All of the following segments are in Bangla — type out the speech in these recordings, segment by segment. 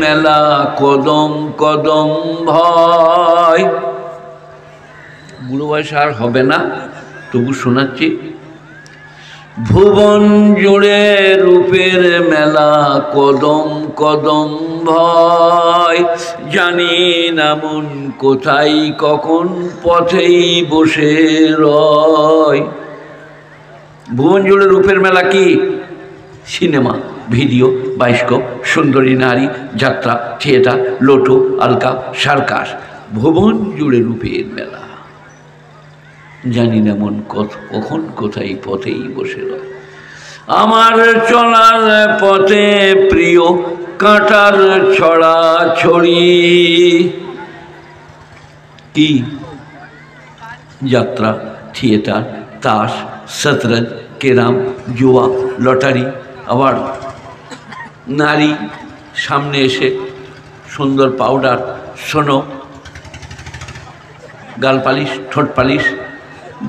মেলা কদম কদম ভয়। বুড়ো বয়স আর হবে না, তবু শোনাচ্ছি। ভুবন জুড়ে রূপের মেলা কদম কদম ভয়। জানি না মন কোথায় কখন পথেই বসে রয়। ভুবন জুড়ে রূপের মেলা কি? সিনেমা, ভিডিও, বায়োস্কোপ, সুন্দরী নারী, যাত্রা, থিয়েটার, লোটো, আলকা, সার্কাস। ভুবন জুড়ে রূপের মেলা। জানি না মন কখন কোথায় পথেই বসে রয়। আমার চলার পথে প্রিয় কাঁটার ছড়া ছড়ি। কি? যাত্রা, থিয়েটার, তাস, শতরঞ্জ, কেরাম, জুয়া, লটারি। আবার নারী সামনে এসে সুন্দর পাউডার, শোনো, গাল পালিশ, ঠোঁট পালিশ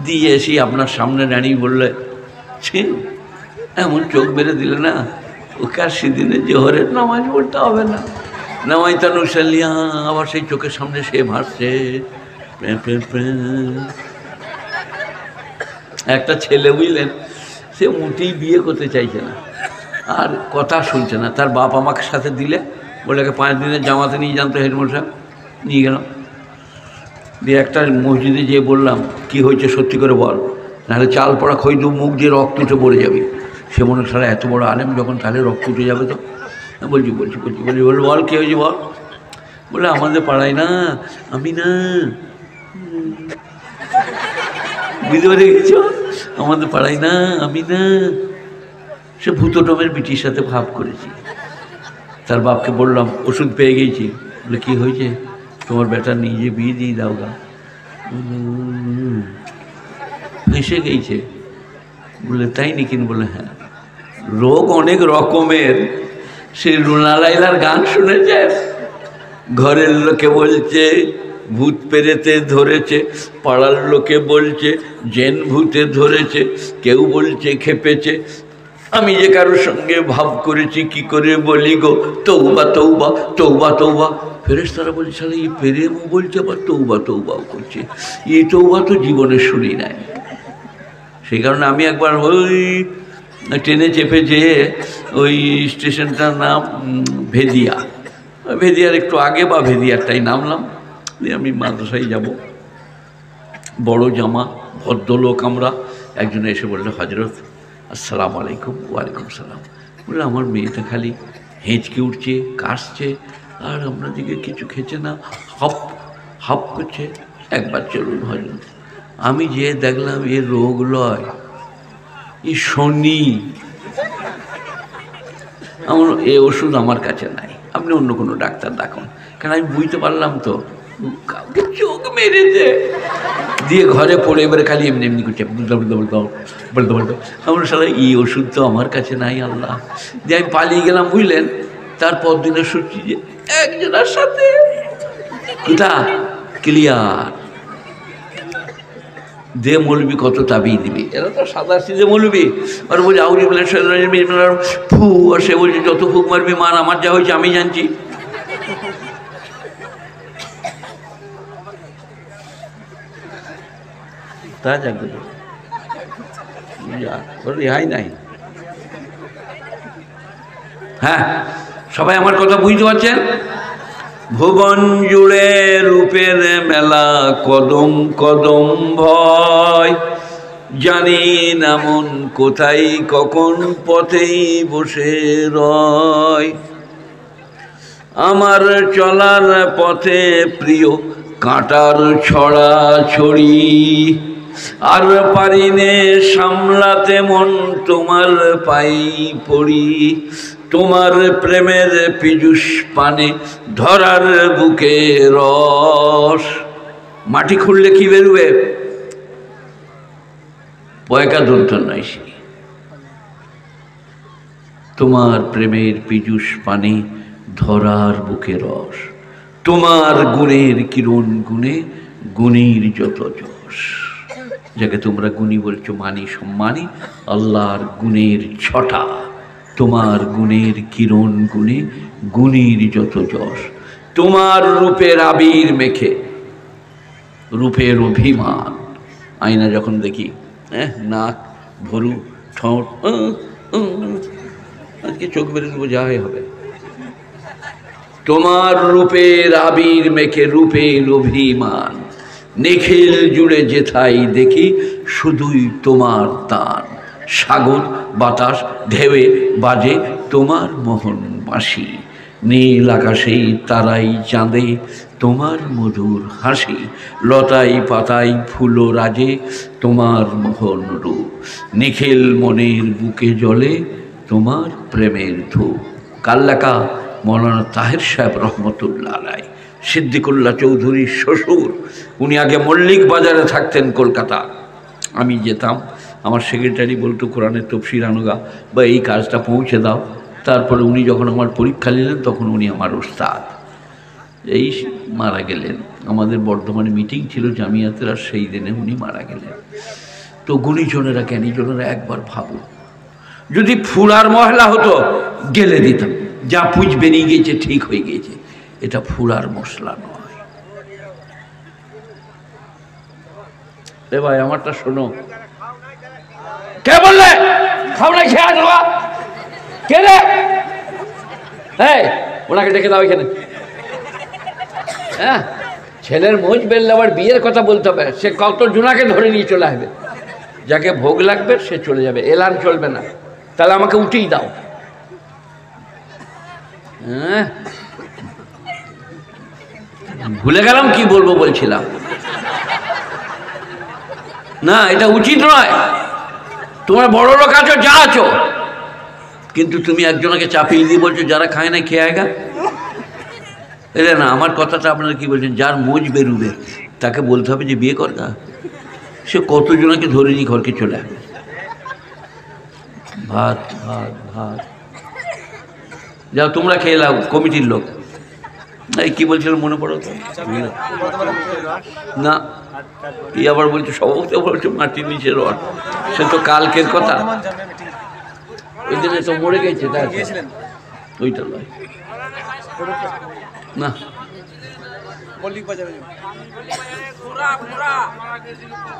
দিয়ে এসে আপনার সামনে দাঁড়িয়ে বললে, ছি এমন চোখ বেড়ে দিলে না, ওকে আর সেদিনে জোহরের নামাজ পড়তে হবে না। নামাইতা নুসাল্লিয়া, আবার সেই চোখের সামনে সে ভাসছে। একটা ছেলে বুঝলেন, সে মোটেই বিয়ে করতে চাইছে না, আর কথা শুনছে না। তার বাপ আমাকে সাথে দিলে, বলে 5 দিনের জামাতে নিয়ে যান তো হেডমাস্টার। নিয়ে গেলাম, দিয়ে একটা মসজিদে যেয়ে বললাম, কি হয়েছে সত্যি করে বল, নাহলে চাল পড়া খই দু মুখ দিয়ে রক্ত উঠে পড়ে যাবে। সে মনে সারা এত বড় আলেম যখন, তাহলে রক্ত উঠে যাবে তো। বলছি বল কী হয়েছে বল। বলে আমাদের পাড়ায় না, আমি না, বুঝতে পেরে গেছ, আমাদের পাড়ায় না, আমি না, সে ভূতটমের বিটির সাথে ভাব করেছি। তার বাপকে বললাম ওষুধ পেয়ে গেছি। বলে কী হয়েছে? তোমার বেটা নিজে বিয়ে দিয়ে দাও গা। ফেঁসে গেছে। বলে তাই নাকি? বলে হ্যাঁ। রোগ অনেক রকমের। সে রুনা লাইলার গান শুনেছে? ঘরের লোকে বলছে ভূত পেরেতে ধরেছে, পাড়ার লোকে বলছে জেন ভূতে ধরেছে, কেউ বলছে খেপেছে, আমি যে কারোর সঙ্গে ভাব করেছি কি করে বলি গো, তৌবা তৌবা তৌবা তৌবা। ফেরেশতারা বলছে শালা এই প্রেমও বলছে আবার তৌবা তৌবাও করছে, এই তৌবা তো জীবনে শুনি নাই। সেই কারণে আমি একবার ওই ট্রেনে চেপে যেয়ে, ওই স্টেশনটার নাম ভেদিয়া, ভেদিয়ার একটু আগে বা ভেদিয়ারটাই নামলাম। দিয়ে আমি মাদ্রাসায় যাব, বড় জামা, ভদ্রলোক আমরা। একজনে এসে বললো হজরত আসসালামু আলাইকুম। ওয়ালাইকুম সালাম। বললো আমার মেয়েটা খালি হেঁচকে উঠছে, কাশছে, আর আপনার দিকে কিছু খেছে না, হপ হপ করছে, একবার চলুন হজরত। আমি যে দেখলাম এ রোগ লয়, এই শনি, আমার এ ওষুধ আমার কাছে নাই, আপনি অন্য কোনো ডাক্তার দেখান। কারণ আমি বুঝতে পারলাম তো কাউকে চোখ মেরেছে। দিয়ে ঘরে পড়ে এবারে খালি এমনি এমনি করছে, বলতে বলতো আমার সালা এই ওষুধ তো আমার কাছে নাই আল্লাহ। দিয়ে আমি পালিয়ে গেলাম বুঝলেন। তারপর দিনে শুনছি যে একজনের সাথে কোথা ক্লিয়ার দে মৌলবি কত তাবিয়ে দিবি, এরা তো সাদা সিদে মৌলবি। আর বলছে আউরি বলে ফু, আর সে বলছে যত ফুক মারবি মার, আমার যা হয়েছে আমি জানছি। তা জানতো রেহাই নাই। হ্যাঁ, সবাই আমার কথা বুঝতে পারছেন? ভুবন জুড়ে রূপের মেলা কদম কদম ভয়। জানি না মন কোথায় কখন পথেই বসে রয়। আমার চলার পথে প্রিয় কাঁটার ছড়া ছড়ি, আর পারিনে সামলাতে মন তোমার পাই পড়ি। তোমার প্রেমের পীযুষ পানে ধরার বুকে রস। মাটি খুঁড়লে কি বেরোবে? পয়কা দন্ত নয়। তোমার প্রেমের পীযুষ পানে ধরার বুকে রস। তোমার গুণের কিরণ গুণে গুণীর যত যশ। যাকে তোমরা গুণী বলছো মানি সম্মানী, আল্লাহর গুণের ছটা তোমার গুণের কিরণ গুণে গুণীর যত যশ। তোমার রূপের আবির মেখে রূপের অভিমান। আয়না যখন দেখি নাক ভরু ঠোঁট আজকে চোখ বেরো দেবো যাই হবে। তোমার রূপের আবির মেখে রূপের অভিমান, নিখিল জুড়ে যেথাই দেখি শুধুই তোমার দান। সাগর বাতাস ঢেউয়ে বাজে তোমার মোহন বাঁশি, নীল আকাশেই তারাই চাঁদে তোমার মধুর হাসি। লতাই পাতাই ফুলো রাজে তোমার মোহন রূপ, নিখিল মনের বুকে জ্বলে তোমার প্রেমের ধূপ। কার লেখা? মৌলানা তাহের সাহেব রহমতুল্লাহ আলাইহি, সিদ্দিকুল্লাহ চৌধুরীর শ্বশুর। উনি আগে মল্লিক বাজারে থাকতেন কলকাতা। আমি যেতাম, আমার সেক্রেটারি বলতো কোরআনের তফসির আনুগা বা এই কাজটা পৌঁছে দাও। তারপরে উনি যখন আমার পরীক্ষা নিলেন তখন উনি আমার ওস্তাদ। এই মারা গেলেন। আমাদের বর্ধমানে মিটিং ছিল জামিয়াতের, আর সেই দিনে উনি মারা গেলেন। তো গুণীজনেরা জ্ঞানীজনেরা একবার ভাবো, যদি ফুলার মহলা হতো গেলে দিতাম, যা পুঁজ বেরিয়ে গিয়েছে ঠিক হয়ে গিয়েছে। এটা ফুলার মশলা নয়। এ ভাই আমারটা শোনো। কে বললে খাও না খেয়ে আসবা? কে রে? হ্যাঁ, ওনাকে ডেকে দাও এখানে। হ্যাঁ, ছেলের মোজ বেললে আবার বিয়ের কথা বলতে হবে। সে কত জুনাকে ধরে নিয়ে চলে আসবে, যাকে ভোগ লাগবে সে চলে যাবে, এলান চলবে না। তাহলে আমাকে উঠেই দাও। হ্যাঁ, ভুলে গেলাম কি বলবো বলছিলাম। না, এটা উচিত নয়। তোমার বড় লোক আছো, যা আছো, কিন্তু তুমি একজনকে চাপিয়ে দিয়ে বলছো যারা খায় না খেয়ে আয়গা। এটা না, আমার কথাটা আপনারা কি বলছেন? যার মোজ বেরুবে তাকে বলতে হবে যে বিয়ে কর না। সে কতজনকে ধরে নিয়ে ঘরকে চলে আসবে। ভাত ভাত ভাত যাও তোমরা খেয়ে লাও, কমিটির লোক। এই কি বলছিল মনে পড়ো তো? না, এই আবার বলছে সভাপতি, আবার বলছে মাটির নিচে রড। সে তো কালকের কথা, ওই দিনে তো মরে গেছে। ওইটা নয় না,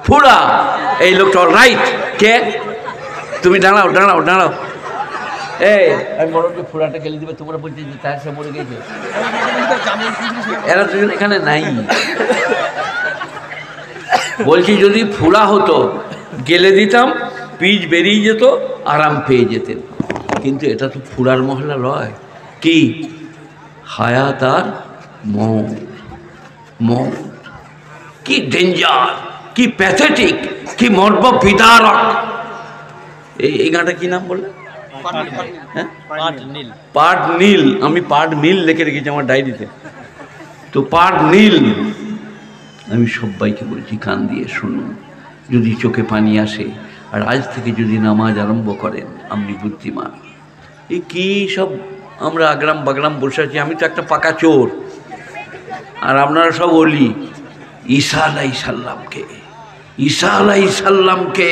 ফুরা এই লোকটা অল রাইট। কে তুমি? দাঁড়াও দাঁড়াও দাঁড়াও। এই আমি বড় ফুরাটা গেলে দিবে, তোমরা বলছি যে তার সে মরে গেছে। এরা দুজন এখানে নাই। বলছি যদি ফুরা হতো গেলে দিতাম, পিচ বেরিয়ে যেত, আরাম পেয়ে যেতেন। কিন্তু এটা তো ফুরার মহল্লা নয়। কি হায়াত আর মৌত। মৌত কি ডেঞ্জার, কি প্যাথেটিক, কি মর্ম বিদারক। এই গানটা কি নাম বললেন? পাট নীল। আমি পাট নীল লিখে রেখেছি আমার ডায়েরিতে। তো পাট নীল আমি সবাইকে বলছি, কান দিয়ে শুনুন, যদি চোখে পানি আসে। আর আজ থেকে যদি নামাজ আরম্ভ করেন, আপনি বুদ্ধিমান। এই কি সব আমরা আগরাম বাগরাম বসে আছি। আমি তো একটা পাকা চোর, আর আপনারা সব অলি। ঈসা আলাইহিসসালামকে, ঈসা আলাইহিসসালামকে,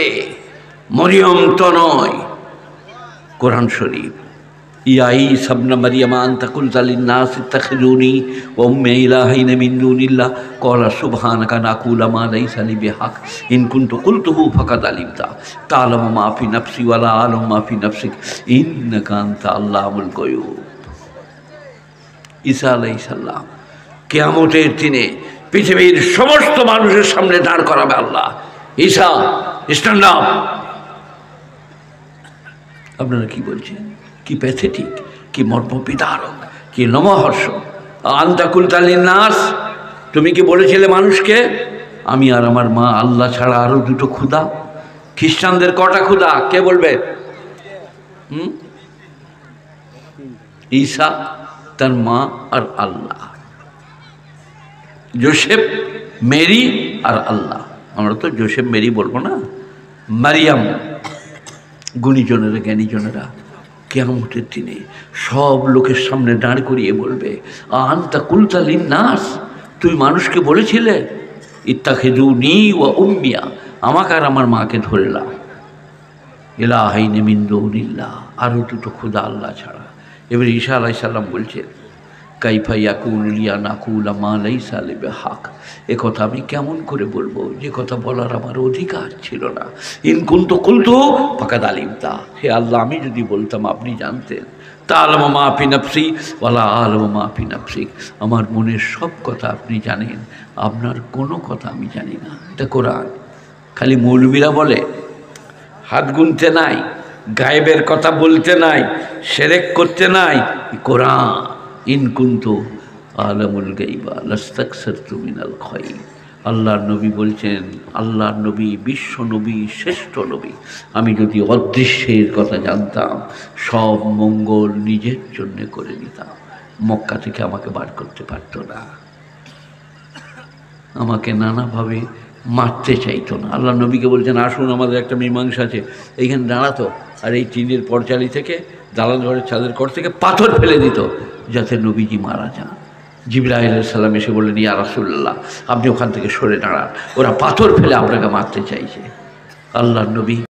মরিয়ম তো নয়। কোরআন শরীফ, ইয়া ঈসা ইবনে মারইয়াম আনতা কুলতা লিন-নাস ইত্তাখিযুনি ওয়া উম্মি ইলাহাইন মিন দুনিল্লাহ ক্বালা সুবহানাকা নাকুলু মা লাইসা লি বিহাক ইন কুনতু কুলতুহু ফাকাদ আলিমতা তা'লামু মা ফি নাফসি ওয়া লা আ'লামু মা ফি নাফসিক ইন্নাকা আনতা আল্লামুল গায়ুব। ঈসা আলাইহিস সালাম কিয়ামতের দিনে পৃথিবীর সমস্ত মানুষের সামনে দাঁড় করাবে আল্লাহ। ঈসা স্ট্যান্ড আপ। আপনারা কি বলছেন? কি প্যাথেটিক, কি মর্মবিদারক, কি লোমহর্ষ। আনতা কুলতা লিন-নাস, তুমি কি বলেছিলে মানুষকে আমি আর আমার মা আল্লাহ ছাড়া আরো দুটো খুদা? খ্রিস্টানদের কটা খুদা কে বলবে? ঈসা, তার মা আর আল্লাহ। জোসেফ, মেরি আর আল্লাহ। আমরা তো জোসেফ মেরি বলবো না, মারিয়াম। গুণীজনেরা জ্ঞানীজনেরা কিয়ামতের দিনে সব লোকের সামনে দাঁড় করিয়ে বলবে, আনতা কুলতা লিন-নাস, তুই মানুষকে বলেছিলে ইত্তাখিযুনি ওয়া উম্মিয়া, আমাকে আর আমার মাকে ধরে নাও। ইলাহাইনি মিন দুনিল্লাহ, আরও দুটো খুদা আল্লাহ ছাড়া। এবার ঈসা আলাইহিস সালাম বলছেন, কাইফা ইয়াকুলু লিয়া নাকুলা মা লাইসা লি বিহাক, এ কথা আমি কেমন করে বলবো যে কথা বলার আমার অধিকার ছিল না। ইন কুনতু কুলতু ফাকাদ আলিমতা, হে আল্লাহ আমি যদি বলতাম আপনি জানতেন। তাআলামু মা ফি নাফসি ওয়ালা আ'লামু মা ফি নাফসিক, আমার মনের সব কথা আপনি জানেন, আপনার কোনো কথা আমি জানি না। এটা কোরআন। খালি মৌলবীরা বলে হাত গুনতে নাই, গায়েবের কথা বলতে নাই, শিরক করতে নাই। কোরআন, ইন কুনতু আ'লামুল গায়বা লাস্তাকসারতু মিনাল খায়র। আল্লাহর নবী বলছেন, আল্লাহর নবী বিশ্ব নবী, শ্রেষ্ঠ নবী, আমি যদি অদৃশ্যের কথা জানতাম সব মঙ্গল নিজের জন্য করে নিতাম। মক্কা থেকে আমাকে বার করতে পারতো না, আমাকে নানাভাবে মারতে চাইতো না। আল্লাহ নবীকে বলছেন, আসুন আমাদের একটা মীমাংসা আছে, এইখানে দাঁড়াতো আর এই টিনের পরচালি থেকে, দালান ঘরের ছাদের কর থেকে পাথর ফেলে দিত যাতে নবীজি মারা যান। জিবরাইল আলাইহিস সালাম এসে বললেন, ইয়া রাসূলুল্লাহ আপনি ওখান থেকে সরে দাঁড়ান, ওরা পাথর ফেলে আপনাকে মারতে চাইছে। আল্লাহর নবী